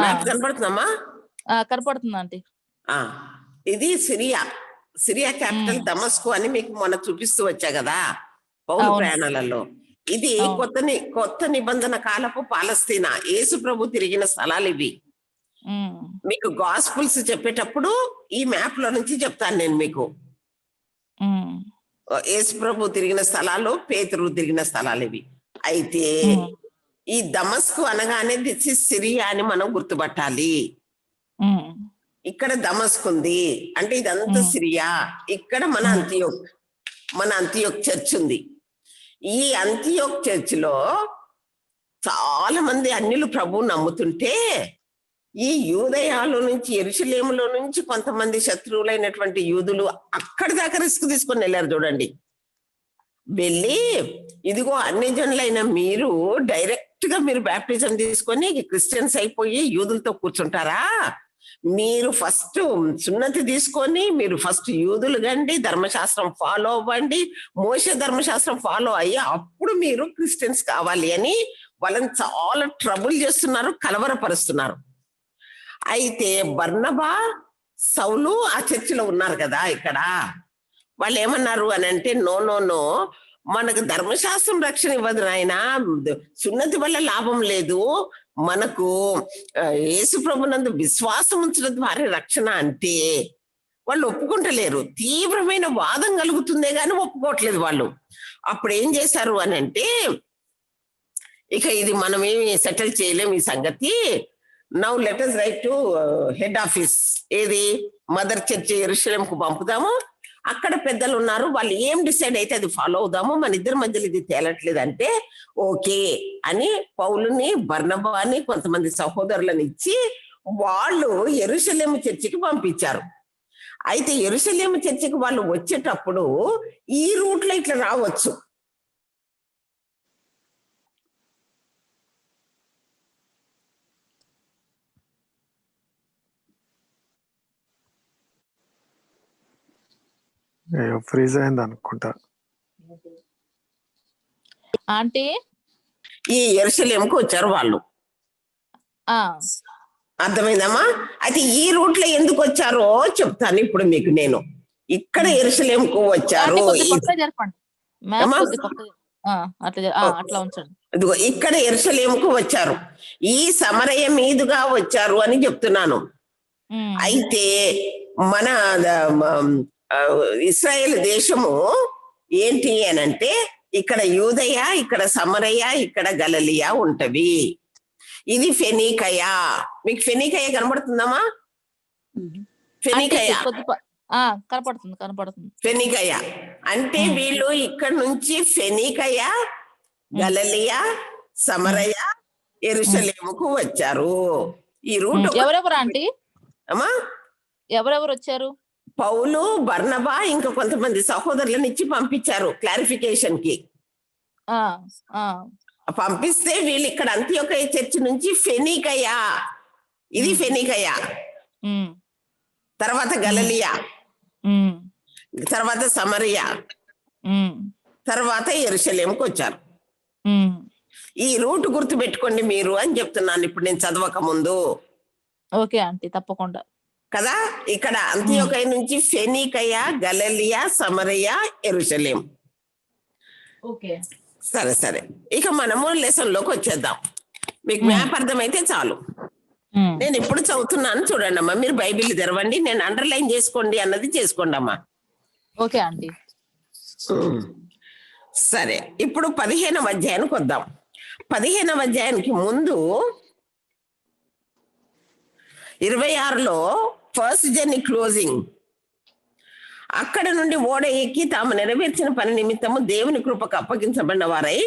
Map కనపడుతుందమ్మా? కనపడుతుంది aunty. ఇది Syria capital దమస్కు అని మీకు మొన్న చూపిస్తూ వచ్చా కదా పౌలు ప్రయాణాలలో. ఇది కొత్త నిబంధన కాలపు పాలస్తీనా, యేసు ప్రభు తిరిగిన స్థలాలు ఇవి. మీకు గాస్పుల్స్ చెప్పేటప్పుడు ఈ మ్యాప్ లో నుంచి చెప్తాను నేను మీకు. యేసు ప్రభు తిరిగిన స్థలాలు, పేతురు తిరిగిన స్థలాలు ఇవి. అయితే ఈ దమస్కు అనగానే దిస్ ఇస్ సిరియా అని మనం గుర్తుపట్టాలి. ఇక్కడ దమస్కు ఉంది అంటే ఇదంతా సిరియా. ఇక్కడ మన అంతియోక్ చర్చ్ ఉంది. ఈ అంతియోక్ చర్చ్ లో చాలా మంది అన్యులు ప్రభువు నమ్ముతుంటే ఈ యూదయాలో నుంచి, యెరూషలేములో నుంచి కొంతమంది శత్రువులైనటువంటి యూదులు అక్కడి దాకా రిస్క్ తీసుకొని వెళ్ళారు. చూడండి, వెళ్ళి ఇదిగో అన్ని జనులైన మీరు డైరెక్ట్ గా మీరు బ్యాప్టిజం తీసుకొని క్రిస్టియన్స్ అయిపోయి యూదులతో కూర్చుంటారా? మీరు ఫస్ట్ సున్నతి తీసుకొని మీరు ఫస్ట్ యూదులు గండి, ధర్మశాస్త్రం ఫాలో అవ్వండి, మోషే ధర్మశాస్త్రం ఫాలో అయ్యి అప్పుడు మీరు క్రిస్టియన్స్ కావాలి అని వాళ్ళని చాలా ట్రబుల్ చేస్తున్నారు, కలవరపరుస్తున్నారు. అయితే బర్నబా, సౌలు ఆ చర్చిలో ఉన్నారు కదా. ఇక్కడ వాళ్ళు ఏమన్నారు అని అంటే, నో మనకు ధర్మశాస్త్రం రక్షణ ఇవ్వదు నాయన, సున్నతి వల్ల లాభం లేదు, మనకు యేసు ప్రభునందు విశ్వాసం ఉంచడం ద్వారా రక్షణ అంటే వాళ్ళు ఒప్పుకుంటలేరు. తీవ్రమైన వాదం కలుగుతుందే గాని ఒప్పుకోవట్లేదు వాళ్ళు. అప్పుడు ఏం చేశారు అని అంటే, ఇక ఇది మనమేమి సెటిల్ చేయలేం ఈ సంగతి, now let us write to head office, ఏది మదర్ చర్చ్ యెరూషలేంకు పంపుదాము. అక్కడ పెద్దలు ఉన్నారు, వాళ్ళు ఏం డిసైడ్ అయితే అది ఫాలో అవుదాము, మన ఇద్దరి మధ్యలో ఇది తేలట్లేదు అంటే ఓకే అని పౌలుని, బర్నబాని, కొంతమంది సహోదరులను ఇచ్చి వాళ్ళు యెరూషలేము చర్చికి పంపించారు. అయితే యెరూషలేము చర్చికి వాళ్ళు వచ్చేటప్పుడు ఈ రూట్ లో ఇట్లా రావచ్చు. ఫ్రీజ్ అయింది అనుకుంటా ఆంటీ. ఈ యెరూషలేముకు వచ్చారు వాళ్ళు, అర్థమైందమ్మా? అయితే ఈ రూట్ లో ఎందుకు వచ్చారో చెప్తాను ఇప్పుడు మీకు నేను. ఇక్కడ యెరూషలేముకు వచ్చారు, ఇదిగో ఇక్కడ యెరూషలేముకు వచ్చారు, ఈ సమరయ మీదుగా వచ్చారు అని చెప్తున్నాను. అయితే మన ఇశ్రాయేల్ దేశము ఏంటి అనంటే ఇక్కడ యూదయ, ఇక్కడ సమరయ, ఇక్కడ గలిలయ ఉంటవి. ఇది ఫెనీకయ. మీకు ఫెనీకయ కనబడుతుందమ్మా? ఫెనీకయ కనపడుతుంది. ఫెనీకయ అంటే వీళ్ళు ఇక్కడ నుంచి ఫెనీకయ, గలిలయ, సమరయ, యెరూషలేముకు వచ్చారు. ఈ రూట్ ఎవరెవరు ఆంటీ? అమ్మా ఎవరెవరు వచ్చారు? పౌలు, బర్నబా ఇంకా కొంతమంది సహోదరులను ఇచ్చి పంపించారు క్లారిఫికేషన్ కి. పంపిస్తే వీళ్ళు ఇక్కడ అంతియోకయ చర్చ్ నుంచి ఫెనీకయ, ఇది ఫెనీకయ, తర్వాత గలిలయ, తర్వాత సమరయ, తర్వాత యెరూషలేముకు వచ్చారు. ఈ రూట్ గుర్తు పెట్టుకోండి మీరు అని చెప్తున్నాను ఇప్పుడు నేను చదవక ముందు. ఓకే ఆంటీ, తప్పకుండా కదా. ఇక్కడ అంతియోకయ నుంచి ఫెనీకయ, గలిలయ, సమరయ, యెరూషలేం. సరే ఇక మనము లెసన్ లోకి వచ్చేద్దాం. మీకు మ్యాప్ అర్థమైతే చాలు. నేను ఇప్పుడు చదువుతున్నాను చూడండి అమ్మా, మీరు బైబిల్ తెరవండి, నేను అండర్లైన్ చేసుకోండి అన్నది చేసుకోండి అమ్మా. Okay aunty. సరే, ఇప్పుడు 15వ అధ్యాయానికి వద్దాం. 15వ అధ్యాయానికి ముందు 26లో ఫస్ట్ జర్నీ క్లోజింగ్. అక్కడ నుండి ఓడ ఎక్కి తాము నెరవేర్చిన పని నిమిత్తము దేవుని కృపకు అప్పగించబడిన వారై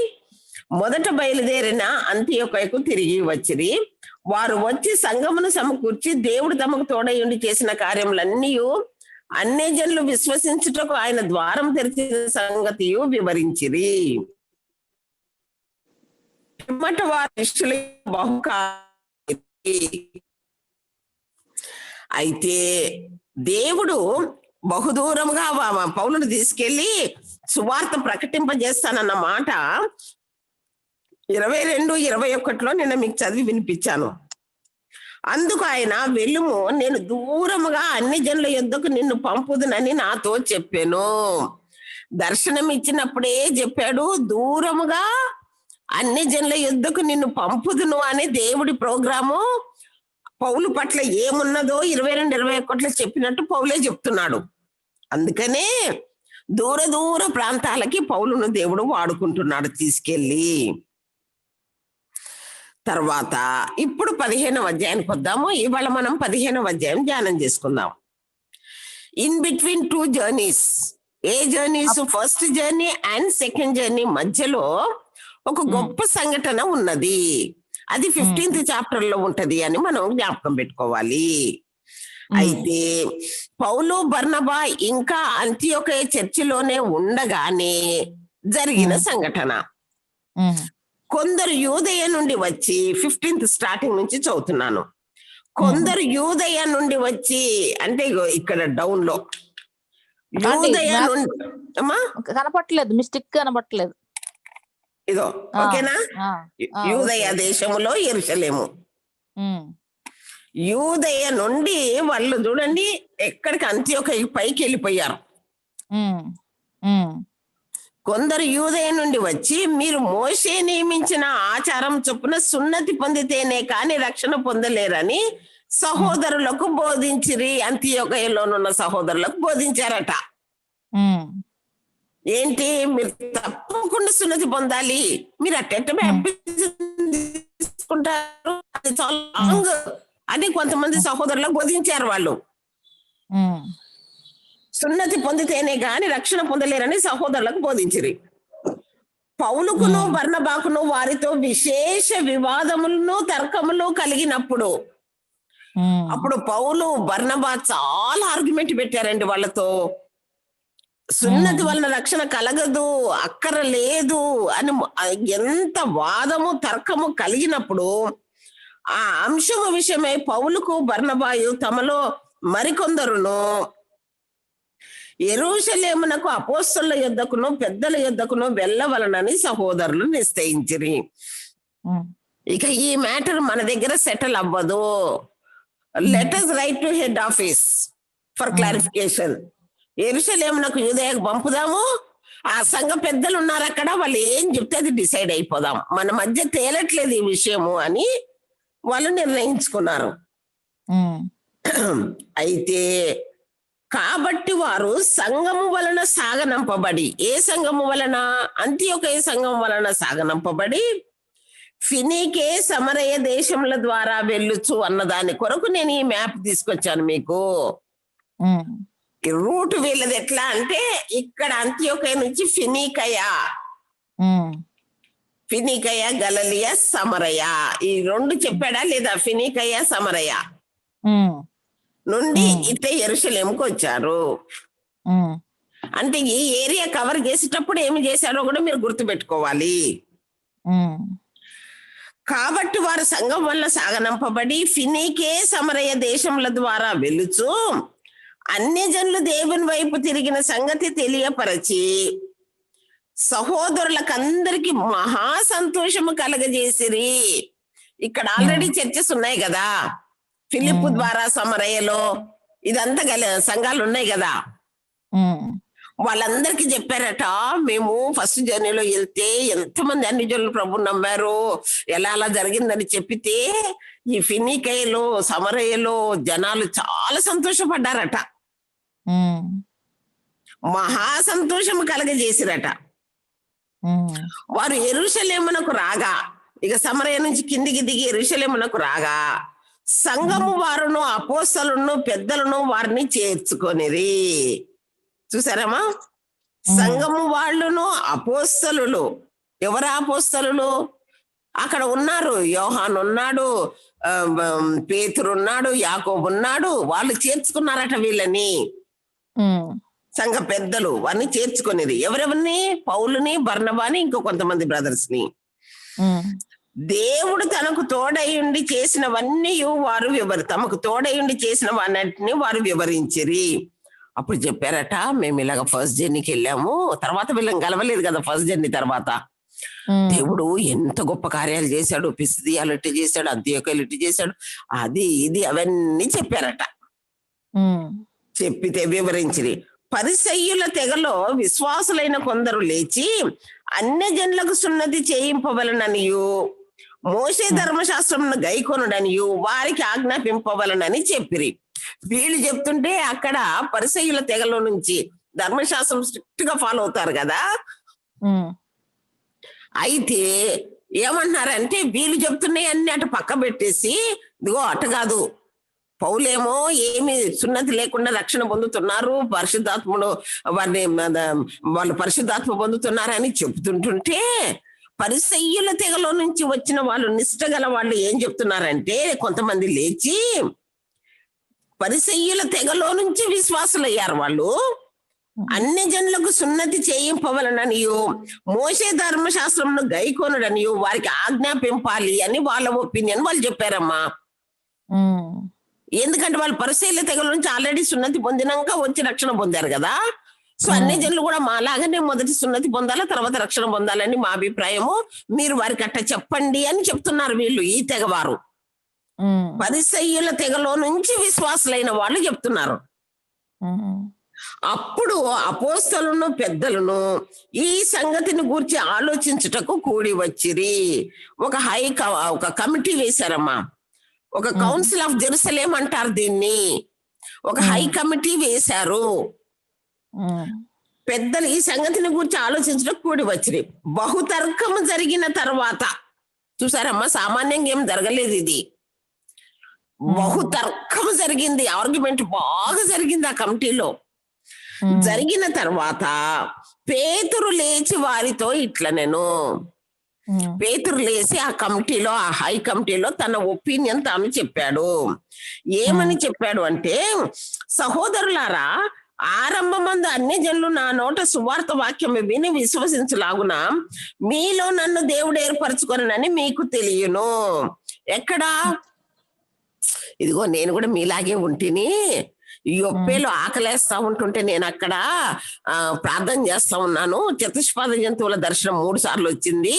మొదట బయలుదేరిన అంతియోకయకు తిరిగి వచ్చిరి. వారు వచ్చి సంఘమును సమకూర్చి దేవుడు తమకు తోడయుండి చేసిన కార్యములన్నీ అన్యజనులు విశ్వసించుటకు ఆయన ద్వారం తెరిచిన సంగతి వివరించిరి. అయితే దేవుడు బహుదూరంగా పౌలును తీసుకెళ్లి సువార్త ప్రకటింపజేస్తానన్న మాట 22, 21లో నిన్న మీకు చదివి వినిపించాను. అందుకు ఆయన వెళ్ళుము, నేను దూరముగా అన్ని జనుల యొద్దకు నిన్ను పంపుదునని నాతో చెప్పాను. దర్శనం ఇచ్చినప్పుడే చెప్పాడు, దూరముగా అన్ని జనుల యొద్దకు నిన్ను పంపుదును అని దేవుడి ప్రోగ్రాము పౌలు పట్ల ఏమున్నదో 22-21 చెప్పినట్టు పౌలే చెప్తున్నాడు. అందుకనే దూర దూర ప్రాంతాలకి పౌలును దేవుడు వాడుకుంటున్నాడు తీసుకెళ్ళి. తర్వాత ఇప్పుడు 15వ అధ్యాయానికి వద్దాము. ఇవాళ మనం 15వ అధ్యాయం ధ్యానం చేసుకుందాం. In between 2 journeys, A journeys, first journey and second journey మధ్యలో ఒక గొప్ప సంఘటన ఉన్నది. అది 15th చాప్టర్ లో ఉంటది అని మనం జ్ఞాపకం పెట్టుకోవాలి. అయితే పౌలు బర్నబా ఇంకా అంతియోకయ చర్చిలోనే ఉండగానే జరిగిన సంఘటన. కొందరు యూదయ నుండి వచ్చి 15th స్టార్టింగ్ నుంచి చదువుతున్నాను. కొందరు యూదయ నుండి వచ్చి అంటే ఇక్కడ డౌన్ లో యూదయ నుండి కనపట్లేదు, మిస్టేక్ కనపట్లేదు. ఇదో ఓకేనా? యూదయ దేశములో యెరూషలేము, యూదయ నుండి వాళ్ళు చూడండి ఎక్కడికి అంత్యోకయ పైకి వెళ్ళిపోయారు. కొందరు యూదయ నుండి వచ్చి, మీరు మోషే నియమించిన ఆచారం చొప్పున సున్నతి పొందితేనే కాని రక్షణ పొందలేరని సహోదరులకు బోధించిరి. అంత్యోకయలోనున్న సహోదరులకు బోధించారట. ఏంటి, మీరు తప్పకుండా సున్నతి పొందాలి, మీరు అట్టెట్ట తీసుకుంటారు, అది చాలా రాంగ్ అని కొంతమంది సహోదరులకు బోధించారు. వాళ్ళు సున్నతి పొందితేనే గాని రక్షణ పొందలేరని సహోదరులకు బోధించిరి. పౌలుకును బర్నబాకును వారితో విశేష వివాదములను తర్కములు కలిగినప్పుడు, అప్పుడు పౌలు బర్నబా చాలా ఆర్గ్యుమెంట్ పెట్టారండి వాళ్ళతో. సున్నతి వలన రక్షణ కలగదు, అక్కర లేదు అని ఎంత వాదము తర్కము కలిగినప్పుడు ఆ అంశము విషయమై పౌలుకు బర్నబాయు తమలో మరికొందరును యెరూషలేమునకు అపోస్తలుల యొద్దకును పెద్దల యొద్దకును వెళ్ళవలనని సహోదరులు నిశ్చయించిరి. ఇక ఈ మ్యాటర్ మన దగ్గర సెటిల్ అవ్వదు. Let us write to head office for clarification. యెరూషలేమునకు యూదయకు పంపుదాము, ఆ సంఘ పెద్దలు ఉన్నారు అక్కడ, వాళ్ళు ఏం చెప్తే అది డిసైడ్ అయిపోదాం, మన మధ్య తేలట్లేదు ఈ విషయము అని వాళ్ళు నిర్ణయించుకున్నారు. అయితే కాబట్టి వారు సంఘము వలన సాగనంపబడి, ఏ సంఘము వలన, అంత్యోకయ సంఘం వలన సాగనంపబడి ఫినీకే సమరయ దేశముల ద్వారా వెళ్ళుచు అన్నదాని కొరకు నేను ఈ మ్యాప్ తీసుకొచ్చాను మీకు. రూట్ వీళ్ళది ఎట్లా అంటే, ఇక్కడ అంత్యోకయ నుంచి ఫినికయ, గలలియ, సమరయ, ఈ 2 చెప్పాడా లేదా? ఫినికయ సమరయ నుండి ఇట్టే యెరూషలేముకు వచ్చారు. అంటే ఈ ఏరియా కవర్ చేసేటప్పుడు ఏమి చేశారో కూడా మీరు గుర్తుపెట్టుకోవాలి. కాబట్టి వారు సంఘం వల్ల సాగనంపబడి ఫినీకే సమరయ దేశముల ద్వారా వెళ్ళుచు అన్యజనులు దేవుని వైపు తిరిగిన సంగతి తెలియపరచి సహోదరులకందరికి మహా సంతోషము కలగజేసిరి. ఇక్కడ ఆల్రెడీ చర్చస్ ఉన్నాయి కదా, ఫిలిప్పు ద్వారా సమరయలో ఇదంతా సంఘాలు ఉన్నాయి కదా. వాళ్ళందరికీ చెప్పారట, మేము ఫస్ట్ జర్నీలో వెళ్తే ఎంతమంది అన్ని జనులు ప్రభు నమ్మారు, ఎలా అలా జరిగిందని చెప్పితే ఈ ఫినికయలో సమరయలో జనాలు చాలా సంతోషపడ్డారట, మహా సంతోషం కలగజేసిరట. వారు యెరూషలేమునకు రాగా, ఇక సమరయ నుంచి కిందికి దిగి యెరూషలేమునకు రాగా సంఘము వారును అపోస్తలును పెద్దలను వారిని చేర్చుకొనిరి. చూసారమ్మా, సంఘము వాళ్ళును అపోస్తలులు. ఎవరు అపోస్తలులు? అక్కడ ఉన్నారు, యోహాను ఉన్నాడు, పేతురు ఉన్నాడు, యాకోబు ఉన్నాడు. వాళ్ళు చేర్చుకున్నారట వీళ్ళని, సంఘ పెద్దలు వారిని చేర్చుకునేది. ఎవరెవరిని? పౌలుని, బర్నబాని, ఇంకో కొంతమంది బ్రదర్స్ ని. దేవుడు తనకు తోడయుండి చేసినవన్నీ వారు తమకు తోడయుండి చేసిన వాటిని వారు వివరించిరి. అప్పుడు చెప్పారట, మేము ఇలాగ ఫస్ట్ జర్నీకి వెళ్ళాము, తర్వాత వీళ్ళని కలవలేదు కదా ఫస్ట్ జర్నీ తర్వాత. ఉమ్, దేవుడు ఎంత గొప్ప కార్యాలు చేశాడు, పిసిదియాలు ఇట్టి చేశాడు, అంత్యోకయలు ఇట్టి చేశాడు, అది ఇది అవన్నీ చెప్పారట. ఉమ్, చెప్పితే వివరించిరి. పరిసయ్యుల తెగలో విశ్వాసులైన కొందరు లేచి అన్యజనులకు సున్నతి చేయింపవలననియు మోషే ధర్మశాస్త్రమును గైకొనుడనియు వారికి ఆజ్ఞాపింపవలనని చెప్పిరి. వీళ్ళు చెప్తుంటే అక్కడ పరిసయ్యుల తెగలో నుంచి ధర్మశాస్త్రం స్ట్రిక్ట్ గా ఫాలో అవుతారు కదా. ఉమ్, అయితే ఏమన్నారంటే వీళ్ళు చెప్తున్నాయి అన్ని అటు పక్క పెట్టేసి, ఇదిగో అటు కాదు, పౌలేమో ఏమి సున్నతి లేకుండా రక్షణ పొందుతున్నారు, పరిశుద్ధాత్ముడు వాళ్ళు పరిశుద్ధాత్మ పొందుతున్నారని చెప్తుంటుంటే, పరిసయ్యుల తెగలో నుంచి వచ్చిన వాళ్ళు నిష్ఠ గల వాళ్ళు ఏం చెప్తున్నారంటే, కొంతమంది లేచి పరిసయ్యుల తెగలో నుంచి విశ్వాసులయ్యారు. వాళ్ళు అన్ని జనులకు సున్నతి చేయింపవలననియు మోషే ధర్మశాస్త్రమును గైకొనుడనియు వారికి ఆజ్ఞాపింపాలి అని వాళ్ళ ఒపీనియన్ వాళ్ళు చెప్పారమ్మా. ఉమ్, ఎందుకంటే వాళ్ళు పరిశీలన తెగల నుంచి ఆల్రెడీ సున్నతి పొందినాక వచ్చి రక్షణ పొందారు కదా. సో అన్ని జనులు కూడా మాలాగానే మొదటి సున్నతి పొందాలా, తర్వాత రక్షణ పొందాలని మా అభిప్రాయము, మీరు వారికి అట్ట చెప్పండి అని చెప్తున్నారు వీళ్ళు, ఈ తెగవారు. ఉమ్, పరిసయ్యుల తెగలో నుంచి విశ్వాసులైన వాళ్ళు చెప్తున్నారు. ఉమ్, అప్పుడు అపోస్తలును పెద్దలను ఈ సంగతిని గూర్చి ఆలోచించుటకు కూడి వచ్చిరి. ఒక కమిటీ వేశారమ్మా, ఒక కౌన్సిల్ ఆఫ్ జెరూసలేం అంటారు దీన్ని. ఒక హై కమిటీ వేశారు. ఉమ్, పెద్దలు ఈ సంగతిని గురించి ఆలోచించడం కూడి వచ్చిరి. బహుతర్కము జరిగిన తర్వాత, చూసారమ్మా, సామాన్యంగా ఏం జరగలేదు ఇది, బహుతర్కము జరిగింది, ఆర్గ్యుమెంట్ బాగా జరిగింది ఆ కమిటీలో. జరిగిన తర్వాత పేతురు లేచి వారితో ఇట్లనెను. ఉమ్, పేతురు లేచి ఆ కమిటీలో, ఆ హై కమిటీలో తన ఒపీనియన్ తాను చెప్పాడు. ఏమని చెప్పాడు అంటే, సహోదరులారా, ఆరంభమందు అన్ని జనులు నా నోట సువార్త వాక్యం విని విశ్వసించలాగున మీలో నన్ను దేవుడు ఏర్పరచుకొనని మీకు తెలియను. ఎక్కడా? ఇదిగో నేను కూడా మీలాగే ఉంటిని, ఈ ఒప్పేలో ఆకలేస్తా ఉంటుంటే నేను అక్కడ ప్రార్థన చేస్తా ఉన్నాను. చతుష్పాద జంతువుల దర్శనం 3 సార్లు వచ్చింది.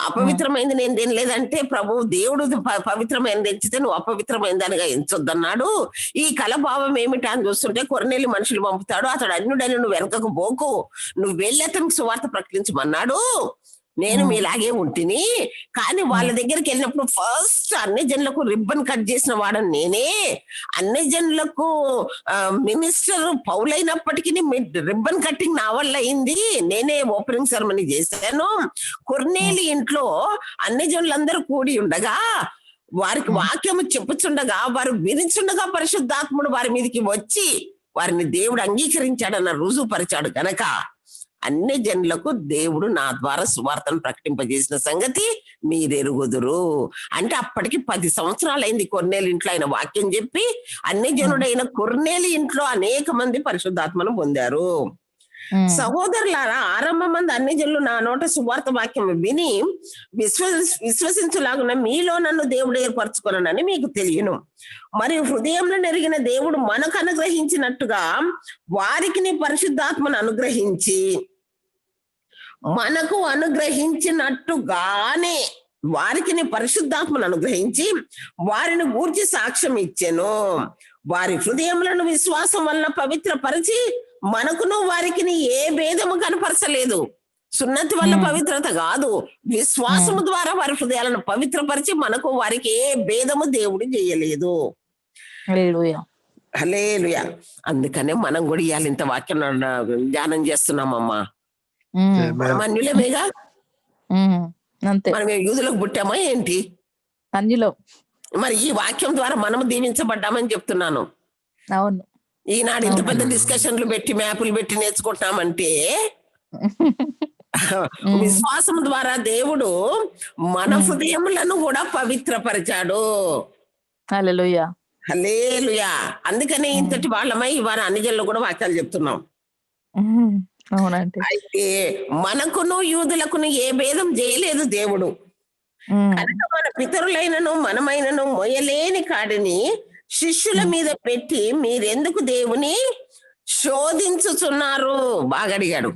అపవిత్రమైంది నేను తినలేదంటే ప్రభు దేవుడు పవిత్రమైనది ఎంచితే నువ్వు అపవిత్రమైనదానిగా ఎంచొద్దన్నాడు. ఈ కలభావం ఏమిటా అని చూస్తుంటే కొర్నేలి మనుషులు పంపుతాడు, అతడు అన్యుడని నువ్వు వెనకకు పోకు, నువ్వు వెళ్ళి అతనికి సువార్త ప్రకటించమన్నాడు. నేను మీలాగే ఉంటిని, కానీ వాళ్ళ దగ్గరికి వెళ్ళినప్పుడు ఫస్ట్ అన్ని జనులకు రిబ్బన్ కట్ చేసిన వాడని నేనే. అన్ని జనులకు మినిస్టర్ పౌలైనప్పటికీ రిబ్బన్ కట్టింగ్ నా వల్ల అయింది, నేనే ఓపెనింగ్ సెరమనీ చేశాను. కొర్నేలి ఇంట్లో అన్ని జనులందరూ కూడి ఉండగా వారికి వాక్యము చెప్పుచుండగా వారు వినిచుండగా పరిశుద్ధాత్ముడు వారి మీదకి వచ్చి వారిని దేవుడు అంగీకరించాడన్న రుజువుపరిచాడు గనక అన్ని జనులకు దేవుడు నా ద్వారా సువార్తను ప్రకటింపజేసిన సంగతి మీరెరుగుదురు. అంటే అప్పటికి 10 సంవత్సరాలైంది కొర్నేలి ఇంట్లో ఆయన వాక్యం చెప్పి. అన్ని జనుడైన కొర్నేలి ఇంట్లో అనేక మంది పరిశుద్ధాత్మను పొందారు. సహోదరులారా, ఆరంభమంది అన్ని జనులు నా నోట సువార్త వాక్యం విని విశ్వసించులాగున మీలో నన్ను దేవుడు ఏర్పరచుకొనని మీకు తెలియను. మరియు హృదయంలో నెరిగిన దేవుడు మనకు అనుగ్రహించినట్టుగా వారికి పరిశుద్ధాత్మను అనుగ్రహించి, మనకు అనుగ్రహించినట్టుగానే వారికి పరిశుద్ధాత్మను అనుగ్రహించి వారిని గూర్చి సాక్ష్యం ఇచ్చెను. వారి హృదయములను విశ్వాసం వలన పవిత్రపరిచి మనకును వారికి ఏ భేదము కనపరచలేదు. సున్నతి వల్ల పవిత్రత కాదు, విశ్వాసము ద్వారా వారి హృదయాలను పవిత్రపరిచి మనకు వారికి ఏ భేదము దేవుడు చేయలేదు. హల్లెలూయా. అందుకనే మనం కూడా ఇవాళ ఇంత వాక్యం ధ్యానం చేస్తున్నామమ్మా. మనం అన్యులమేగా, మనం యూదులకు పుట్టామా ఏంటి? అన్యులో. మరి ఈ వాక్యం ద్వారా మనము దీవించబడ్డామని చెప్తున్నాను. అవును. ఈనాడు ఇంత పెద్ద డిస్కషన్లు పెట్టి మ్యాపులు పెట్టి నేర్చుకుంటున్నామంటే విశ్వాసం ద్వారా దేవుడు మన హృదయములను కూడా పవిత్రపరిచాడు. హల్లెలూయా, హల్లెలూయా. అందుకనే ఇంతటి వాళ్ళమై వారు అన్ని జనులు కూడా వాక్యాలు చెప్తున్నాం. అవునండి. అయితే మనకును యూదులకును ఏ భేదం చేయలేదు దేవుడు. కనుక మన పితరులైనను మనమైనను మొయ్యలేని కాడిని శిష్యుల మీద పెట్టి మీరెందుకు దేవుని శోధించుచున్నారు? బాగా అడిగాడు.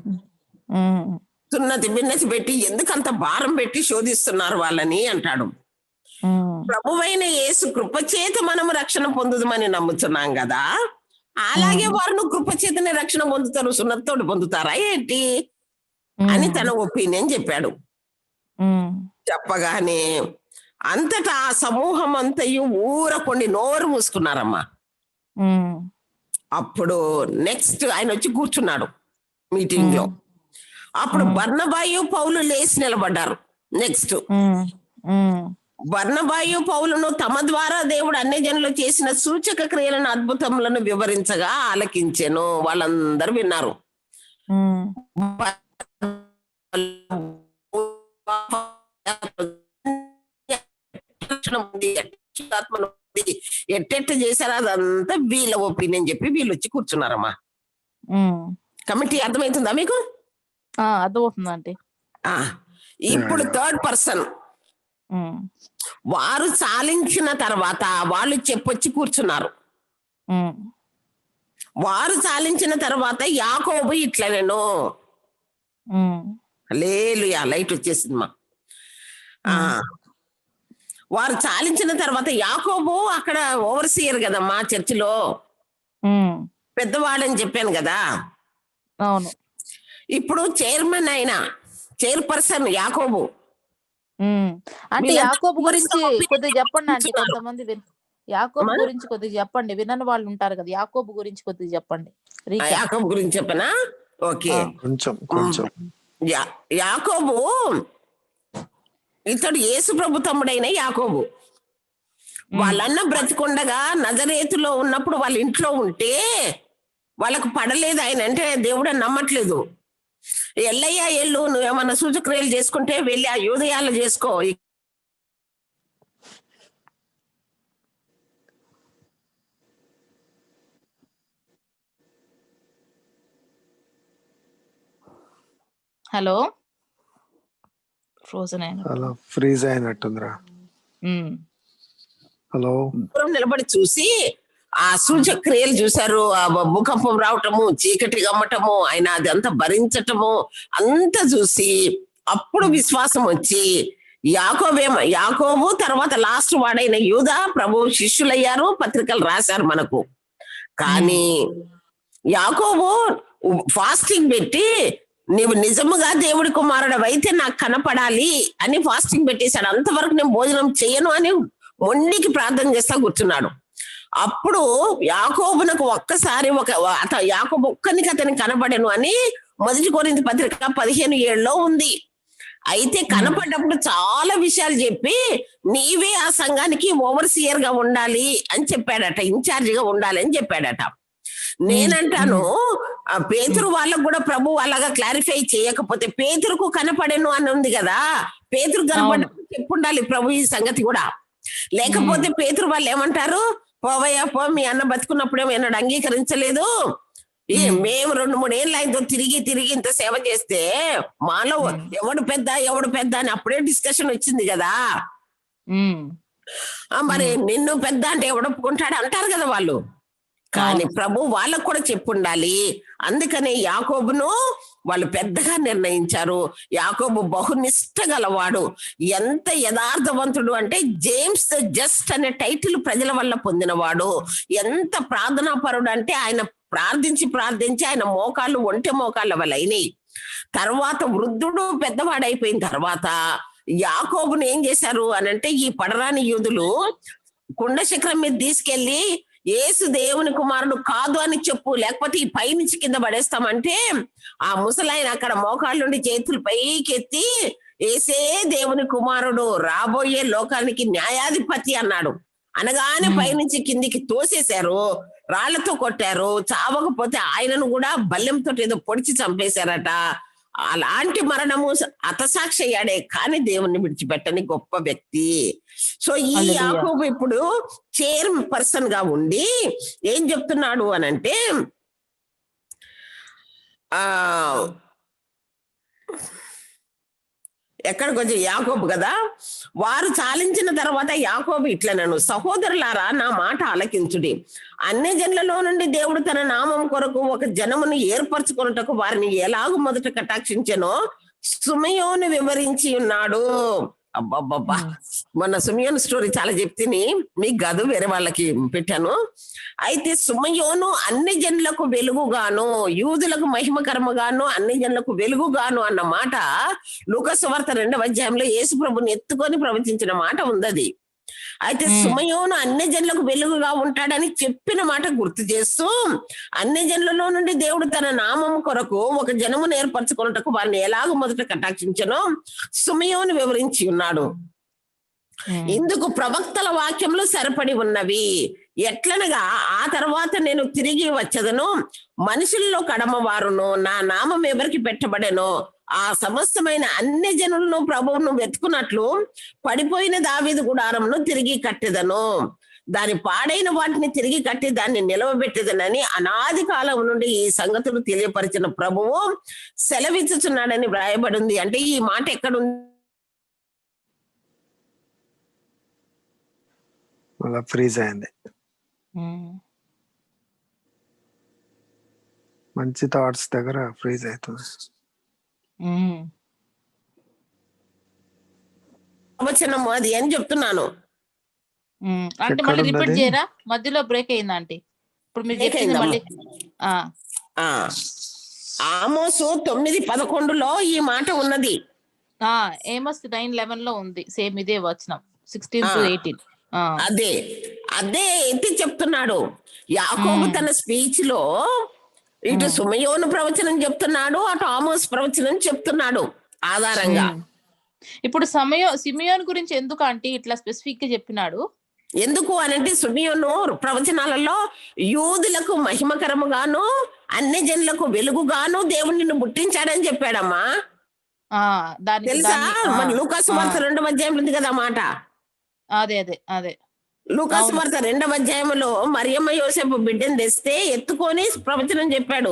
సున్నతి బిన్నతి పెట్టి ఎందుకంత భారం పెట్టి శోధిస్తున్నారు వాళ్ళని అంటాడు. ప్రభువైన యేసు కృపచేత మనము రక్షణ పొందుదామని నమ్ముతున్నాం కదా, అలాగే వారు కృపచేతనే రక్షణ పొందుతారు, సున్నతితోటి పొందుతారా ఏంటి అని తన ఒపీనియన్ చెప్పాడు. చెప్పగానే అంతటా ఆ సమూహం అంతయు ఊరకొండి నోరు మూసుకున్నారమ్మా. అప్పుడు నెక్స్ట్ ఆయన వచ్చి కూర్చున్నాడు మీటింగ్ లో. అప్పుడు బర్నబాయు పౌలు లేచి నిలబడ్డారు. నెక్స్ట్ బర్నబాయు పౌలును తమ ద్వారా దేవుడు అన్ని జనులు చేసిన సూచక క్రియలను అద్భుతములను వివరించగా ఆలకించెను. వాళ్ళందరూ విన్నారు. ఎట్టెట్ట చేశారో అదంతా వీళ్ళ ఒపీనియన్ చెప్పి వీళ్ళు వచ్చి కూర్చున్నారమ్మా. కమిటీ అర్థమవుతుందా మీకు? అర్థమవుతుందండి. ఇప్పుడు థర్డ్ పర్సన్ వారు చాలించిన తర్వాత వాళ్ళు చెప్పొచ్చి కూర్చున్నారు. వారు చాలించిన తర్వాత యాకోబు ఇట్లా నేను హల్లెలూయా లైట్ వచ్చేసిందమ్మా. వారు చాలించిన తర్వాత యాకోబు అక్కడ ఓవర్సీయర్ కదమ్మా, చర్చిలో పెద్దవాడని చెప్పాను కదా. అవును. ఇప్పుడు చైర్మన్ అయిన చైర్పర్సన్ యాకోబు. అంటే యాకోబు గురించి కొద్దిగా చెప్పండి అంటే కొంతమంది యాకోబు గురించి కొద్దిగా చెప్పండి, వినని వాళ్ళు ఉంటారు కదా. యాకోబు గురించి కొద్దిగా చెప్పండి. యాకోబు గురించి చెప్పనా? ఓకే, కొంచెం యాకోబు ఇతడు యేసు ప్రభు తమ్ముడైన యాకోబు. వాళ్ళన్న బ్రతికొండగా నజరేతులో ఉన్నప్పుడు వాళ్ళ ఇంట్లో ఉంటే వాళ్ళకు పడలేదు ఆయన అంటే దేవుడు నమ్మట్లేదు. ఎల్లయ్యా ఎల్లు, నువ్వేమన్నా సూచక్రియలు చేసుకుంటే వెళ్ళి ఆ యూదయాలు చేసుకో. హలో, ఫ్రోజన్ అలా ఫ్రీజ్ అయినట్టుందిరా. హలో, నిలబడి చూసి ఆ సూచక్రియలు చూశారు. ఆ భూకంపం రావటము, చీకటి గమ్మటము, ఆయన అదంతా భరించటము అంతా చూసి అప్పుడు విశ్వాసం వచ్చి యాకోబు తర్వాత లాస్ట్ వాడైన యూదా ప్రభు శిష్యులయ్యారు, పత్రికలు రాశారు మనకు. కానీ యాకోబు ఫాస్టింగ్ పెట్టి నీవు నిజముగా దేవుడి కుమారుడు అయితే నాకు కనపడాలి అని ఫాస్టింగ్ పెట్టేశాడు. అంతవరకు నేను భోజనం చేయను అని మొండికి ప్రార్థన చేస్తా కూర్చున్నాడు. అప్పుడు యాకోబునకు ఒక్కసారి యాకోబు ఒక్కనికి అతనికి కనపడను అని 1 కొరింథీ పత్రిక 15:7 ఉంది. అయితే కనపడ్డప్పుడు చాలా విషయాలు చెప్పి నీవే ఆ సంఘానికి ఓవర్సియర్ గా ఉండాలి అని చెప్పాడట, ఇన్ఛార్జ్ గా ఉండాలి అని చెప్పాడట. నేనంటాను పేతురు వాళ్ళకు కూడా ప్రభు అలాగా క్లారిఫై చేయకపోతే పేతురుకు కనపడను అని ఉంది కదా, పేతురు కనపడను చెప్పుండాలి ప్రభు ఈ సంగతి కూడా. లేకపోతే పేతురు వాళ్ళు ఏమంటారు, పోవయ్యా పో, మీ అన్న బతుకున్నప్పుడేమో ఎన్నడు అంగీకరించలేదు, మేము 2-3 ఏళ్ళు ఆయనతో తిరిగి ఇంత సేవ చేస్తే మాలో ఎవడు పెద్ద అని అప్పుడే డిస్కషన్ వచ్చింది కదా. మరి నిన్ను పెద్ద అంటే ఎవడొప్పుకుంటాడు అంటారు కదా వాళ్ళు. కానీ ప్రభు వాళ్ళకు కూడా చెప్పుండాలి. అందుకనే యాకోబును వాళ్ళు పెద్దగా నిర్ణయించారు. యాకోబు బహునిష్ట గలవాడు, ఎంత యథార్థవంతుడు అంటే జేమ్స్ ద జస్ట్ అనే టైటిల్ ప్రజల వల్ల పొందినవాడు. ఎంత ప్రార్థనాపరుడు అంటే ఆయన ప్రార్థించి ఆయన మోకాళ్ళు ఒంటె మోకాళ్ళ వల్ల అయినాయి. తర్వాత వృద్ధుడు పెద్దవాడైపోయిన తర్వాత యాకోబును ఏం చేశారు అనంటే ఈ పడరాని యూదులు కుండ శిఖరం మీద తీసుకెళ్లి యేసు దేవుని కుమారుడు కాదు అని చెప్పు, లేకపోతే ఈ పై నుంచి కింద పడేస్తామంటే ఆ ముసలాయన అక్కడ మోకాళ్ళుండి చేతులు పైకెత్తి యేసే దేవుని కుమారుడు, రాబోయే లోకానికి న్యాయాధిపతి అన్నాడు. అనగానే పైనుంచి కిందికి తోసేశారు, రాళ్లతో కొట్టారు. చావకపోతే ఆయనను కూడా బల్లెంతో ఏదో పొడిచి చంపేశారట. అలాంటి మరణము హతసాక్షి అయ్యాడే కానీ దేవుణ్ణి విడిచిపెట్టని గొప్ప వ్యక్తి. సో ఈ యాకోబు ఇప్పుడు చైర్ పర్సన్ గా ఉండి ఏం చెప్తున్నాడు అనంటే ఎక్కడికి వచ్చి యాకోబు కదా, వారు చాలించిన తర్వాత యాకోబు ఇట్లా నన్ను సహోదరులారా నా మాట ఆలకించుడి. అన్ని జనులలో నుండి దేవుడు తన నామం కొరకు ఒక జనమును ఏర్పరచుకొనుటకు వారిని ఎలాగూ మొదట కటాక్షించెనో సుమయోను వివరించి ఉన్నాడు. అబ్బబ్బబ్బా, మొన్న సుమయోను స్టోరీ చాలా చెప్తిని, మీకు కాదు వేరే వాళ్ళకి పెట్టాను. అయితే సుమయోను అన్ని జనులకు వెలుగుగాను, యూదులకు మహిమకరముగాను, అన్ని జనులకు వెలుగుగాను అన్న మాట లూకా సువార్త 2వ అధ్యాయంలో యేసు ప్రభుని ఎత్తుకొని ప్రవచించిన మాట ఉంది. అయితే సుమయోను అన్ని జనులకు వెలుగుగా ఉంటాడని చెప్పిన మాట గుర్తు చేస్తూ, అన్ని జనులలో నుండి దేవుడు తన నామము కొరకు ఒక జనమును ఏర్పరచుకున్నటకు వారిని ఎలాగ మొదట కటాక్షించనో సుమయోను వివరించి ఉన్నాడు. ఇందుకు ప్రవక్తల వాక్యములు సరిపడి ఉన్నవి. ఎట్లనగా, ఆ తర్వాత నేను తిరిగి వచ్చదను, మనుషుల్లో కడమవారును, నా నామం ఎవరికి పెట్టబడెనో ఆ సమస్తమైన అన్ని జనులను ప్రభువును వెతుకున్నట్లు పడిపోయిన దావీదు గుడారమును తిరిగి కట్టెదను, దాని పాడైన వాటిని తిరిగి కట్టి దాన్ని నిలవబెట్టేదనని అనాది కాలం నుండి ఈ సంగతులు తెలియపరిచిన ప్రభువు సెలవిచ్చుచున్నాడని వ్రాయబడింది. అంటే ఈ మాట ఎక్కడుంది? అలా ఫ్రీజ్ అయింది. మంచి థాట్స్ దగ్గర ఫ్రీజ్ అవుతుంది. ప్రవచనము అది అని చెప్తున్నాను. అంటే మళ్ళీ రిపీట్ చేయరా? మధ్యలో బ్రేక్ అయిందా ఆంటీ? ఇప్పుడు మీరు చెప్పింది మళ్ళీ. ఆమోసు 9:11లో ఈ మాట ఉన్నది. ఏమోస్ 9:11 లో ఉంది. సేమ్ ఇదే వచనం 16 to 18. అదే అదే ఎత్తి చెప్తున్నాడు. యాకోబు తన స్పీచ్ లో ఇటు సుమయోను ప్రవచనం చెప్తున్నాడు, అటు ఆమోస్ ప్రవచనం చెప్తున్నాడు ఆధారంగా. ఇప్పుడు సిమియోన్ గురించి ఎందుకు ఆంటీ ఇట్లా స్పెసిఫిక్ గా చెప్పినాడు? ఎందుకు అనంటే సుమయోను ప్రవచనాలలో యూదులకు మహిమకరముగాను, అన్ని జనులకు వెలుగుగాను దేవుడు నిన్ను పుట్టించాడని చెప్పాడమ్మా. తెలుసా? మన లూకా సువార్త 2వ అధ్యాయంలో ఉంది కదా మాట. అదే అదే అదే లూకా సువార్త 2వ అధ్యాయంలో మరియమ్మ యోసేపు బిడ్డను తెస్తే ఎత్తుకొని ప్రవచనం చెప్పాడు.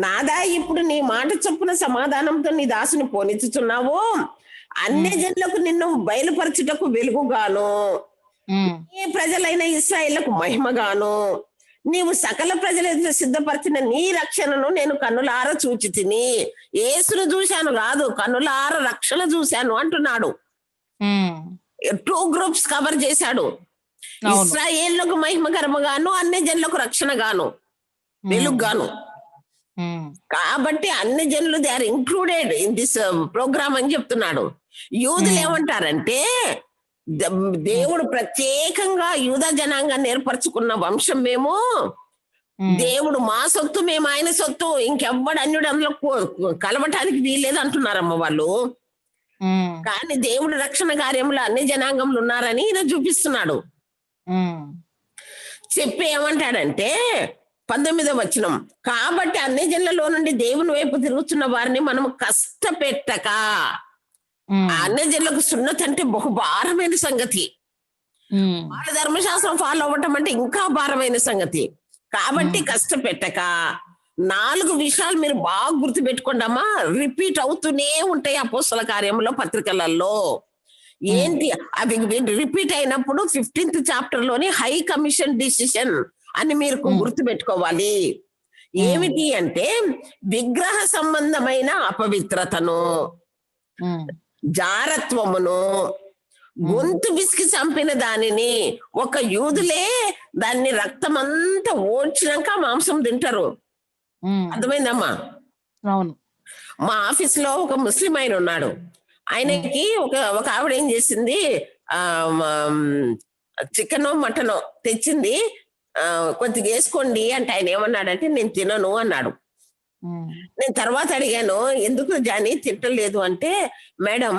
నాదా, ఇప్పుడు నీ మాట చొప్పున సమాధానంతో నీ దాసుని పోనిచ్చుచున్నావు, అన్ని జనులకు నిన్ను బయలుపరచుటకు వెలుగుగాను, ఈ ప్రజలైన ఇశ్రాయేలుకు మహిమగాను, నీవు సకల ప్రజల సిద్ధపరిచిన నీ రక్షణను నేను కన్నులార చూచి తిని, యేసును చూశాను కాదు, కన్నులార రక్షణ చూశాను అంటున్నాడు. 2 గ్రూప్స్ కవర్ చేశాడు. ఇశ్రాయేలుకు మహిమకరముగాను, అన్ని జనులకు రక్షణగాను, వెలుగుగాను. కాబట్టి అన్ని జనులు they are included in this program అని చెప్తున్నాడు. యూదులు ఏమంటారంటే, దేవుడు ప్రత్యేకంగా యూదా జనాంగాన్ని ఏర్పరచుకున్న వంశం మేము, దేవుడు మా సొత్తు, మేము ఆయన సొత్తు, ఇంకెవ్వడు అన్యుడు అందులో కలవటానికి వీల్లేదు అంటున్నారమ్మ వాళ్ళు. కానీ దేవుడు రక్షణ కార్యంలో అన్ని జనాంగంలో ఉన్నారని ఈయన చూపిస్తున్నాడు. చెప్పి ఏమంటాడంటే 19వ వచనం, కాబట్టి అన్ని జనులలో నుండి దేవుని వైపు తిరుగుతున్న వారిని మనము కష్టపెట్టక. అన్ని జనులకు సున్నతి అంటే బహు భారమైన సంగతి. వాళ్ళ ధర్మశాస్త్రం ఫాలో అవ్వటం అంటే ఇంకా భారమైన సంగతి. కాబట్టి కష్టపెట్టక 4 విషయాలు మీరు బాగా గుర్తు పెట్టుకోండమ్మా, రిపీట్ అవుతూనే ఉంటాయి అపోస్తల కార్యంలో, పత్రికలలో. ఏంటి అవి రిపీట్ అయినప్పుడు 15th చాప్టర్ లోని హై కమిషన్ డిసిషన్ అని మీరు గుర్తు పెట్టుకోవాలి. ఏమిటి అంటే, విగ్రహ సంబంధమైన అపవిత్రతను, జారత్వమును, గొంతు విసికి చంపిన దానిని, ఒక యూదులే దాన్ని రక్తమంతా ఓడ్చినాక మాంసం తింటారు. అర్థమైందమ్మా? అవును. మా ఆఫీస్ లో ఒక ముస్లిం ఆయన ఉన్నాడు. ఆయనకి ఒక ఆవిడ ఏం చేసింది, చికెనో మటనో తెచ్చింది, కొద్దిగా వేసుకోండి అంటే ఆయన ఏమన్నాడంటే నేను తినను అన్నాడు. నేను తర్వాత అడిగాను, ఎందుకు జానీ తింటలేదు అంటే, మేడం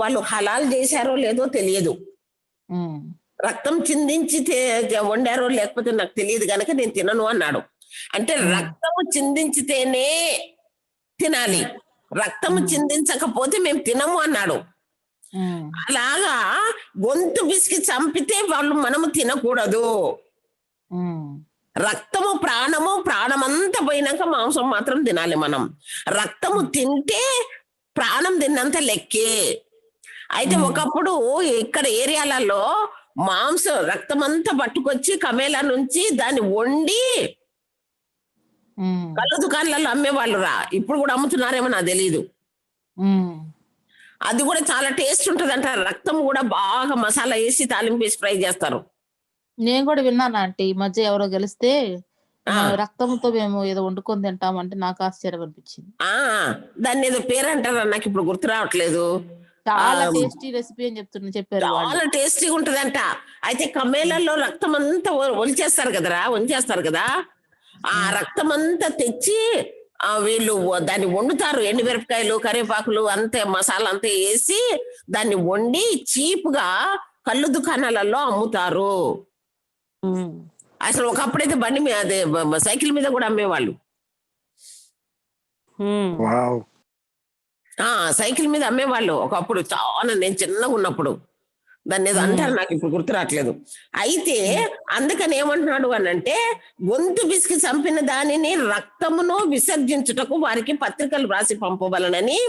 వాళ్ళు హలాల్ చేశారో లేదో తెలియదు, రక్తం చిందించి వండారో లేకపోతే నాకు తెలియదు కనుక నేను తినను అన్నాడు. అంటే రక్తము చిందించితేనే తినాలి, రక్తము చిందించకపోతే మేము తినము అన్నాడు. అలాగా గొంతు బిసికి చంపితే వాళ్ళు మనము తినకూడదు. రక్తము ప్రాణము, ప్రాణమంతా పోయినాక మాంసం మాత్రం తినాలి మనం. రక్తము తింటే ప్రాణం తిన్నంత లెక్కే. అయితే ఒకప్పుడు ఇక్కడ ఏరియాలలో మాంసం రక్తమంతా పట్టుకొచ్చి కమేలా నుంచి దాన్ని వండి కళ్ళ దుకాణాలలో అమ్మేవాళ్ళు రా. ఇప్పుడు కూడా అమ్ముతున్నారేమో నాకు తెలీదు. ఉమ్. అది కూడా చాలా టేస్ట్ ఉంటదంట. రక్తం కూడా బాగా మసాలా వేసి తాలింపు వేసి ఫ్రై చేస్తారు. నేను కూడా విన్నాను ఆంటీ. ఈ మధ్య ఎవరో గెలిస్తే ఆ రక్తంతో మేము ఏదో వండుకొని తింటామంటే నాకు ఆశ్చర్యం అనిపించింది. ఆ దాన్ని ఏదో పేరు అంటారా, నాకు ఇప్పుడు గుర్తు రావట్లేదు. ఆ చాలా టేస్టీ రెసిపీ అని చెప్పారు వాళ్ళు. చాలా టేస్టీగా ఉంటదంట. అయితే కమ్మేళల్లో రక్తం అంతా ఒలిచేస్తారు కదరా, వంచేస్తారు కదా. ఆ రక్తం అంతా తెచ్చి వీళ్ళు దాన్ని వండుతారు. ఎండుమిరపకాయలు, కరివేపాకులు అంతే మసాలా అంతా వేసి దాన్ని వండి చీప్ గా కళ్ళు దుకాణాలలో అమ్ముతారు. ఉమ్. అసలు ఒకప్పుడైతే బండి మీద అదే సైకిల్ మీద కూడా అమ్మేవాళ్ళు. ఉమ్. వావ్. సైకిల్ మీద అమ్మేవాళ్ళు ఒకప్పుడు, చాలా నేను చిన్నగా ఉన్నప్పుడు. దాన్ని ఏదో అంటారు, నాకు ఇప్పుడు గుర్తు రావట్లేదు. అయితే అందుకని ఏమంటున్నాడు అని అంటే, గొంతు పిసికి చంపిన దానిని రక్తమును విసర్జించుటకు వారికి పత్రికలు రాసి పంపవలనని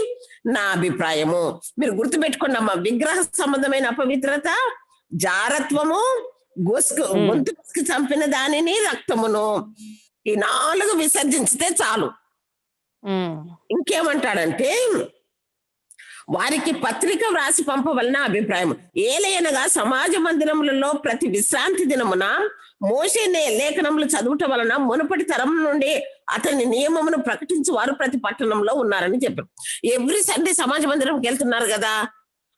నా అభిప్రాయము. మీరు గుర్తుపెట్టుకోండి అమ్మా, విగ్రహ సంబంధమైన అపవిత్రత, జారత్వము, గొంతు పిసికి చంపిన దానిని, రక్తమును, ఈ 4 విసర్జించితే చాలు. ఇంకేమంటాడంటే, వారికి పత్రిక వ్రాసి పంపవలన అభిప్రాయం. ఏలయనగా సమాజ మందిరములలో ప్రతి విశ్రాంతి దినమున మోషే లేఖనములు చదువుట వలన మునుపటి తరం నుండి అతని నియమమును ప్రకటించి వారు ప్రతి పట్టణంలో ఉన్నారని చెప్పారు. ఎవ్రీ సండే సమాజ మందిరంకి వెళ్తున్నారు కదా,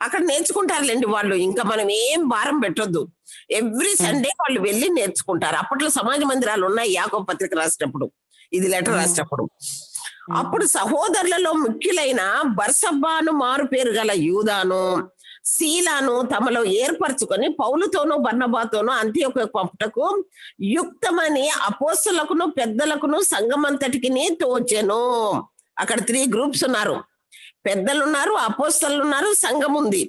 అక్కడ నేర్చుకుంటారులేండి వాళ్ళు. ఇంకా మనం ఏం భారం పెట్టొద్దు. ఎవ్రీ సండే వాళ్ళు వెళ్ళి నేర్చుకుంటారు. అప్పట్లో సమాజ మందిరాలు ఉన్నాయి యాకోబు పత్రిక రాసేటప్పుడు, ఇది లెటర్ రాసేటప్పుడు. అప్పుడు సహోదరులలో ముఖ్యులైన బర్సబ్బాను మారు పేరు గల యూదాను, శీలాను తమలో ఏర్పరచుకొని పౌలుతోనూ బర్నబాతోనూ అంతియొక్క పంపుటకు యుక్తమని అపోస్తలులకును పెద్దలకును సంఘమంతటికి తోచెను. అక్కడ 3 గ్రూప్స్ ఉన్నారు. పెద్దలు ఉన్నారు, అపోస్తలు ఉన్నారు, సంఘం ఉంది.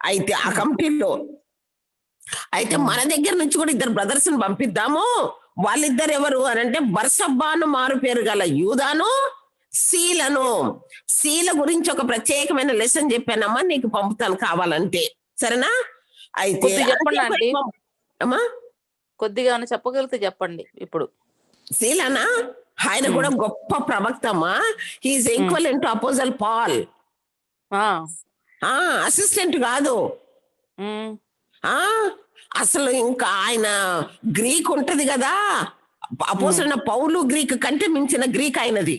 అయితే ఆ కమిటీలో అయితే మన దగ్గర నుంచి కూడా 2 బ్రదర్స్ ని పంపిద్దాము. వాళ్ళిద్దరు ఎవరు అని అంటే, బర్సబ్బాను మారు పేరు గల యూదాను, శీలను. శీల గురించి ఒక ప్రత్యేకమైన లెసన్ చెప్పానమ్మా, నీకు పంపుతాను కావాలంటే, సరేనా? అయితే చెప్పండి ఆంటీ. అమ్మా కొద్దిగా చెప్పగలిగితే చెప్పండి. ఇప్పుడు శీలనా, ఆయన కూడా గొప్ప ప్రవక్త అమ్మా. He's equivalent to apostle Paul. Assistant కాదు. అసలు ఇంకా ఆయన గ్రీక్ ఉంటది కదా, అపోస్తలుడైన పౌలు గ్రీక్ కంటే మించిన గ్రీక్ ఆయనది.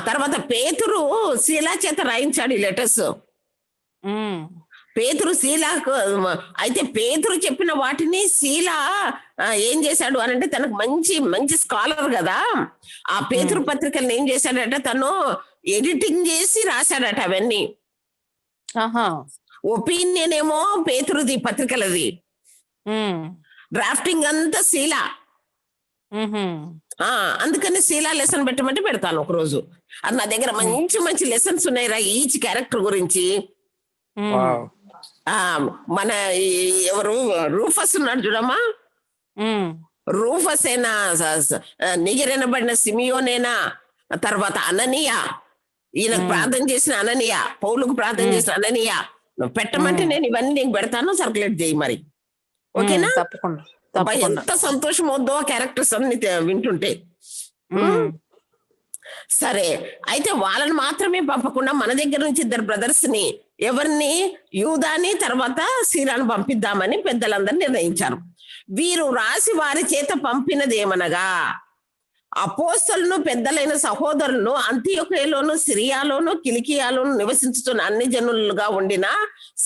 తర్వాత పేతురు శీలా చేత రాయించాడు ఈ లెటర్స్. పేతురు శీలకు, అయితే పేతురు చెప్పిన వాటిని శీలా ఏం చేశాడు అని అంటే, తనకు మంచి మంచి స్కాలర్ కదా, ఆ పేతురు పత్రికలను ఏం చేశాడట, తను ఎడిటింగ్ చేసి రాశాడట అవన్నీ. ఒపీనియన్ ఏమో పేతురుది పత్రికలది, డ్రాఫ్టింగ్ అంతా శీలా. అందుకని శీలా లెసన్ పెట్టమంటే పెడతాను ఒక రోజు. అది నా దగ్గర మంచి మంచి లెసన్స్ ఉన్నాయి రా, ఈచ్ క్యారెక్టర్ గురించి. మన ఎవరు రూఫస్ ఉన్నాడు చూడమ్మా, రూఫస్ అయినా, నిగరెనబడిన సిమియోనేనా, తర్వాత అననీయ, ఈయనకు ప్రార్థన చేసిన అననీయ, పౌలుకు ప్రార్థన చేసిన అననీయ పెట్టమంటే నేను ఇవన్నీ నీకు పెడతాను, సర్క్యులేట్ చేయి మరి. ఓకేనా? ఎంత సంతోషం వద్దో క్యారెక్టర్స్ అన్ని వింటుంటే. సరే, అయితే వాళ్ళని మాత్రమే పంపకుండా మన దగ్గర నుంచి 2 బ్రదర్స్ ని, ఎవరిని, యూదాని తర్వాత శీలాను పంపిద్దామని పెద్దలందరూ నిర్ణయించారు. వీరు రాసి వారి చేత పంపినది ఏమనగా, అపోస్తలును పెద్దలైన సహోదరులను అంతియొకయలోను, సిరియాలోను, కిలికియాలోను నివసించుతున్న అన్ని జనులుగా ఉండిన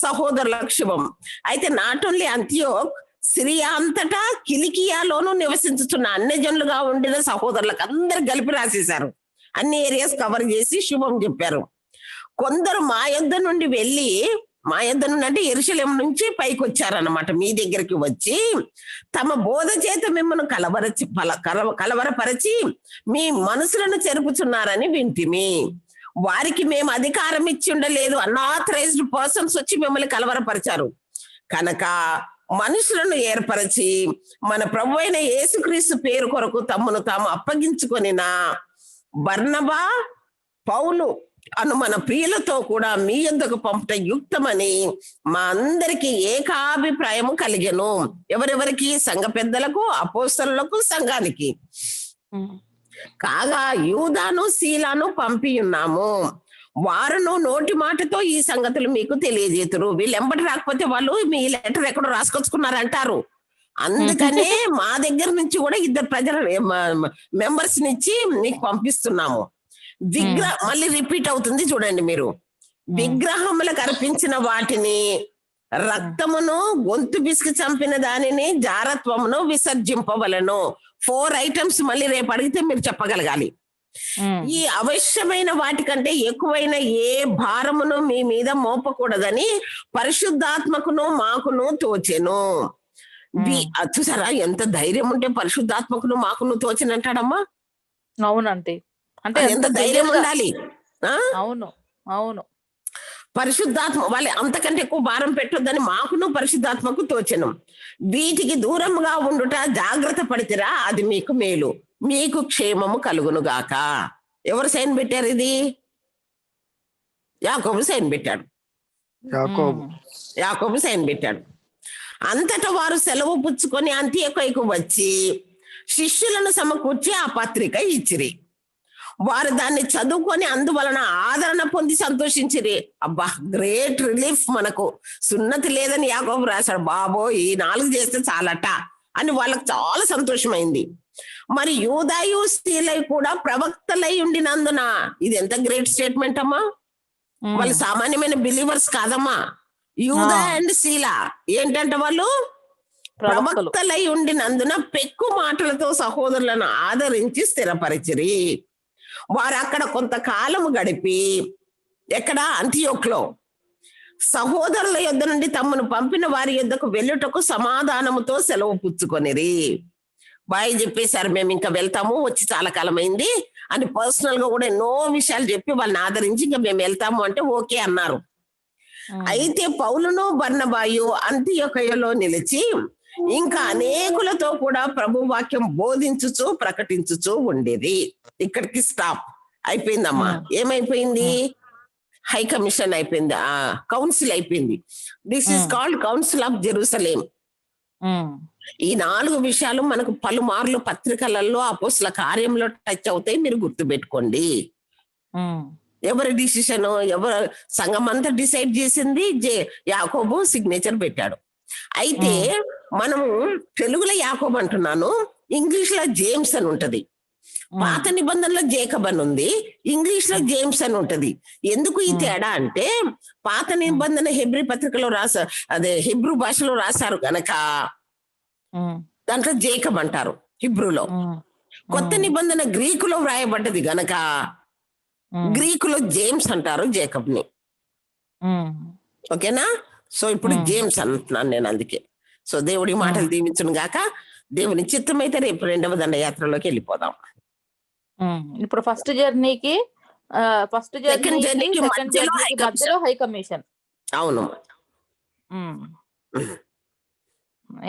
సహోదరులకు శుభం. అయితే నాట్ ఓన్లీ అంతియోక్, సిరియా అంతటా కిలికియాలోను నివసించుతున్న అన్ని జనులుగా ఉండిన సహోదరులకు అందరు కలిపి రాసేశారు. అన్ని ఏరియాస్ కవర్ చేసి శుభం చెప్పారు. కొందరు మా యొద్ద నుండి వెళ్ళి, మా యొద్ద నుండి అంటే యెరూషలేము నుంచి పైకి వచ్చారన్నమాట, మీ దగ్గరికి వచ్చి తమ బోధ చేత మిమ్మల్ని కలవరపరిచి మీ మనసులను చెరుపుచున్నారని వింటిమి. వారికి మేము అధికారం ఇచ్చి ఉండలేదు, అన్ఆథరైజ్డ్ పర్సన్స్ వచ్చి మిమ్మల్ని కలవరపరిచారు కనుక మనుషులను ఏర్పరిచి మన ప్రభు అయిన యేసుక్రీస్తు పేరు కొరకు తమను తాము అప్పగించుకొనిన బర్నబా, పౌలు అను మన ప్రియులతో కూడా మీ యొద్దకు పంపుట యుక్తమని మా అందరికి ఏకాభిప్రాయము కలిగెను. ఎవరెవరికి? సంఘ పెద్దలకు, అపోస్తలులకు, సంఘానికి. కాగా యూదాను శీలాను పంపి ఉన్నాము, వారును నోటి మాటతో ఈ సంగతులు మీకు తెలియజేతురు. వీళ్ళు ఎంబటి రాకపోతే వాళ్ళు మీ లెటర్ ఎక్కడో రాసుకొచ్చుకున్నారు అంటారు. అందుకనే మా దగ్గర నుంచి కూడా ఇద్దరు ప్రజల మెంబర్స్ నుంచి మీకు పంపిస్తున్నాము. మళ్ళీ రిపీట్ అవుతుంది చూడండి మీరు. విగ్రహములకు అర్పించిన వాటిని, రక్తమును, గొంతు బిసికి చంపిన దానిని, జారత్వమును విసర్జింపవలను. 4 ఐటమ్స్ మళ్ళీ రేపు అడిగితే మీరు చెప్పగలగాలి. ఈ అవశ్యమైన వాటికంటే ఎక్కువైన ఏ భారమును మీ మీద మోపకూడదని పరిశుద్ధాత్మకును మాకును తోచెను. చూసారా ఎంత ధైర్యం ఉంటే పరిశుద్ధాత్మకును మాకును తోచెనంటాడమ్మా. అవునండి, అంటే ఎంత ధైర్యం ఉండాలి. అవును అవును. పరిశుద్ధాత్మ వాళ్ళ అంతకంటే ఎక్కువ భారం పెట్టొద్దని మాకును పరిశుద్ధాత్మకు తోచెను. వీటికి దూరంగా ఉండుట జాగ్రత్త పడితేరా, అది మీకు మేలు, మీకు క్షేమము కలుగును గాక. ఎవరు సైన్ పెట్టారు? ఇది యాకోబు సైన్ పెట్టాడు. యాకోబు సైన్ పెట్టాడు. అంతటా వారు సెలవు పుచ్చుకొని అంతియొకైకు వచ్చి శిష్యులను సమకూర్చి ఆ పత్రిక ఇచ్చిరి. వారు దాన్ని చదువుకొని అందువలన ఆదరణ పొంది సంతోషించిరి. అబ్బా, గ్రేట్ రిలీఫ్, మనకు సున్నతి లేదని యాకోబు రాశాడు. బాబో, ఈ 4 చేస్తే చాలట అని వాళ్ళకి చాలా సంతోషమైంది. మరి యూదాయు శీలై కూడా ప్రవక్తలై ఉండినందున, ఇది ఎంత గ్రేట్ స్టేట్మెంట్ అమ్మా. వాళ్ళు సామాన్యమైన బిలీవర్స్ కాదమ్మా. యూదా అండ్ శీల ఏంటంటే వాళ్ళు ప్రవక్తలై ఉండినందున పెక్కు మాటలతో సహోదరులను ఆదరించి స్థిరపరిచిరి. వారు అక్కడ కొంతకాలము గడిపి, ఎక్కడ? అంతియోక్లో సహోదరుల యొద్ద నుండి తమను పంపిన వారి యొద్దకు వెళ్ళుటకు సమాధానముతో సెలవు పుచ్చుకొనిరి. బాయ్ చెప్పేశారు, మేము ఇంకా వెళ్తాము, వచ్చి చాలా కాలం అయింది అని పర్సనల్ గా కూడా ఎన్నో విషయాలు చెప్పి వాళ్ళని ఆదరించి ఇంకా మేము వెళ్తాము అంటే ఓకే అన్నారు. అయితే పౌలును బర్నబాయు అంతియొకయలో నిలిచి ఇంకా అనేకులతో కూడా ప్రభు వాక్యం బోధించుచు ప్రకటించుచు ఉండేది. ఇక్కడికి స్టాప్ అయిపోయిందమ్మా. ఏమైపోయింది? హై కమిషన్ అయిపోయింది, కౌన్సిల్ అయిపోయింది. This is called council of Jerusalem. ఈ 4 విషయాలు మనకు పలుమార్లు పత్రికలలో అపోస్తల కార్యంలో టచ్ అవుతాయి, మీరు గుర్తుపెట్టుకోండి. ఎవరి డిసిషన్, ఎవరు సంఘం అంతా డిసైడ్ చేసింది, యాకోబు సిగ్నేచర్ పెట్టాడు. అయితే మనము తెలుగులో యాకోబు అంటున్నాను, ఇంగ్లీష్ లో జేమ్స్ అని ఉంటది. పాత నిబంధనలో జేకబ్ అని ఉంది, ఇంగ్లీష్ లో జేమ్స్ అని ఉంటది. ఎందుకు ఈ తేడా అంటే, పాత నిబంధన హెబ్రీ పత్రికలో హిబ్రూ భాషలో రాశారు గనక దాంట్లో జేకబ్ అంటారు హిబ్రూలో. కొత్త నిబంధన గ్రీకులో వ్రాయబడ్డది గనక గ్రీకులో జేమ్స్ అంటారు జేకబ్ ని. ఓకేనా? సో ఇప్పుడు జేమ్స్ అంటున్నాను నేను, అందుకే. సో దేవుడి మాటలు దీవించును గాక. దేవుని చిత్తమైతే రేపు 2వ దండయాత్రలోకి వెళ్ళిపోదాం. ఇప్పుడు ఫస్ట్ జర్నీకి సెకండ్ జర్నీకి మధ్యలో హై కమిషన్. అవును.